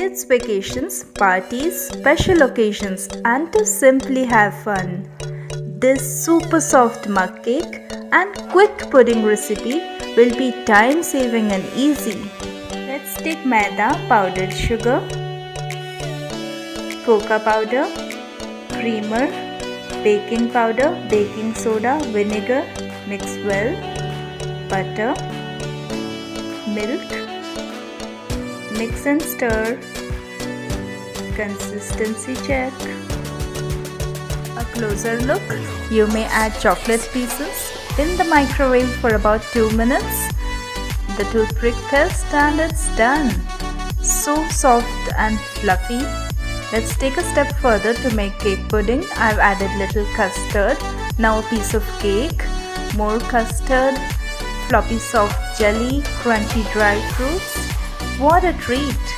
kids' vacations, parties, special occasions, and to simply have fun. This super soft mug cake and quick pudding recipe will be time saving and easy. Let's take maida, powdered sugar, cocoa powder, creamer, baking powder, baking soda, vinegar, mix well, butter, milk, mix and stir, consistency check. A closer look, you may add chocolate pieces in the microwave for about 2 minutes. The toothpick test and it's done. So soft and fluffy. Let's take a step further to make cake pudding. I've added little custard, now a piece of cake, more custard, floppy soft jelly, crunchy dry fruits. What a treat!